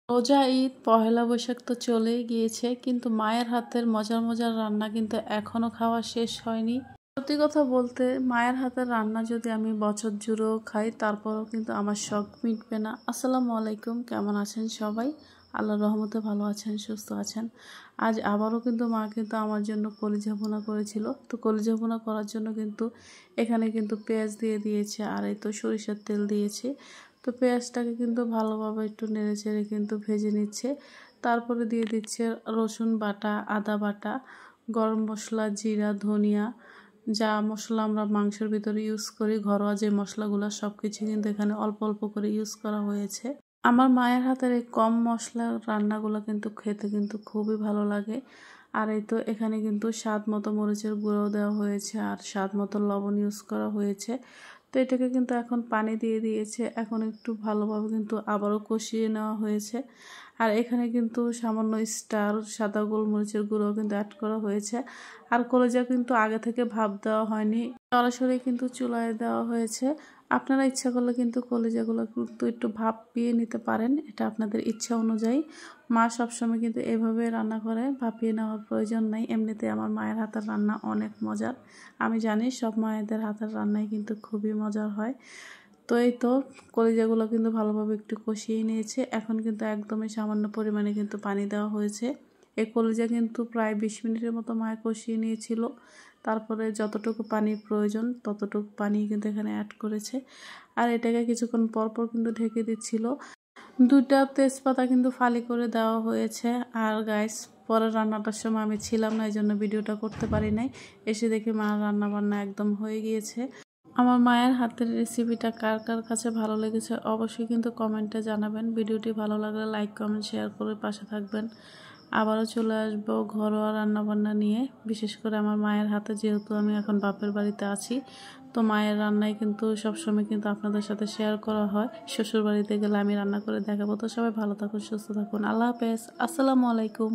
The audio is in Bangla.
রোজা ঈদ পহেলা বৈশাখ তো চলেই গিয়েছে, কিন্তু মায়ের হাতের মজার মজার রান্না কিন্তু এখনো খাওয়া শেষ হয়নি। সত্যি কথা বলতে মায়ের হাতের রান্না যদি আমি বছর জুড়েও খাই তারপরেও কিন্তু আমার শখ মিটবে না। আসসালামু আলাইকুম, কেমন আছেন সবাই? আল্লাহর রহমতে ভালো আছেন, সুস্থ আছেন। আজ আবারও কিন্তু মা কিন্তু আমার জন্য কলিজা ভুনা করেছিল। তো কলিজা ভুনা করার জন্য কিন্তু এখানে কিন্তু পেঁয়াজ দিয়ে দিয়েছে, আর এই তো সরিষার তেল দিয়েছে। তো পেঁয়াজটাকে কিন্তু ভালোভাবে একটু নেড়ে চেড়ে কিন্তু ভেজে নিচ্ছে। তারপরে দিয়ে দিচ্ছে রসুন বাটা, আদা বাটা, গরম মশলা, জিরা, ধনিয়া, যা মশলা আমরা মাংসের ভিতরে ইউজ করি, ঘরোয়া যে মশলাগুলো সব কিছু কিন্তু এখানে অল্প অল্প করে ইউজ করা হয়েছে। আমার মায়ের হাতের এই কম মশলার রান্নাগুলো কিন্তু খেতে কিন্তু খুবই ভালো লাগে। আর এই তো এখানে কিন্তু স্বাদ মতো মরিচের গুঁড়ো দেওয়া হয়েছে, আর স্বাদ মতো লবণ ইউজ করা হয়েছে। তো এটাকে কিন্তু এখন পানি দিয়ে দিয়েছে, এখন একটু ভালোভাবে কিন্তু আবারও কষিয়ে নেওয়া হয়েছে। আর এখানে কিন্তু সামান্য স্টার, সাদা গোলমরিচের গুঁড়ো কিন্তু অ্যাড করা হয়েছে। আর কলিজা কিন্তু আগে থেকে ভাপ দেওয়া হয়নি, সরাসরি কিন্তু চুলায় দেওয়া হয়েছে। আপনারা ইচ্ছা করলে কিন্তু কলিজাগুলো কিন্তু একটু ভাপিয়ে নিতে পারেন, এটা আপনাদের ইচ্ছা অনুযায়ী। মা সবসময় কিন্তু এভাবে রান্না করে, ভাপিয়ে নেওয়ার প্রয়োজন নাই। এমনিতে আমার মায়ের হাতের রান্না অনেক মজার। আমি জানি সব মায়েদের হাতের রান্নাই কিন্তু খুবই মজার হয়। তো এই তো কলিজাগুলো কিন্তু ভালোভাবে একটু কষিয়ে নিয়েছে। এখন কিন্তু একদমই সামান্য পরিমাণে কিন্তু পানি দেওয়া হয়েছে। এই কলিজা কিন্তু প্রায় 20 মিনিটের মতো মায়ে কষিয়ে নিয়েছিল। তারপরে যতটুকু পানির প্রয়োজন ততটুকু পানি কিন্তু এখানে অ্যাড করেছে। আর এটাকে কিছুক্ষণ পর পর কিন্তু ঢেকে দিচ্ছিল। 2টা তেজপাতা কিন্তু ফালি করে দেওয়া হয়েছে। আর গাইস, পরের রান্নাটার সময় আমি ছিলাম না, এই জন্য ভিডিওটা করতে পারি নাই। এসে দেখি মার রান্না বান্না একদম হয়ে গিয়েছে। আমার মায়ের হাতের রেসিপিটা কার কার কাছে ভালো লেগেছে অবশ্যই কিন্তু কমেন্টে জানাবেন। ভিডিওটি ভালো লাগলে লাইক, কমেন্ট, শেয়ার করে পাশে থাকবেন। আবারও চলে আসবো ঘরোয়া রান্নাবান্না নিয়ে, বিশেষ করে আমার মায়ের হাতে, যেহেতু আমি এখন বাপের বাড়িতে আছি। তো মায়ের রান্নাই কিন্তু সবসময় কিন্তু আপনাদের সাথে শেয়ার করা হয়। শ্বশুর বাড়িতে গেলে আমি রান্না করে দেখাবো। তো সবাই ভালো থাকুন, সুস্থ থাকুন, আল্লাহ হাফেজ, আসসালামু আলাইকুম।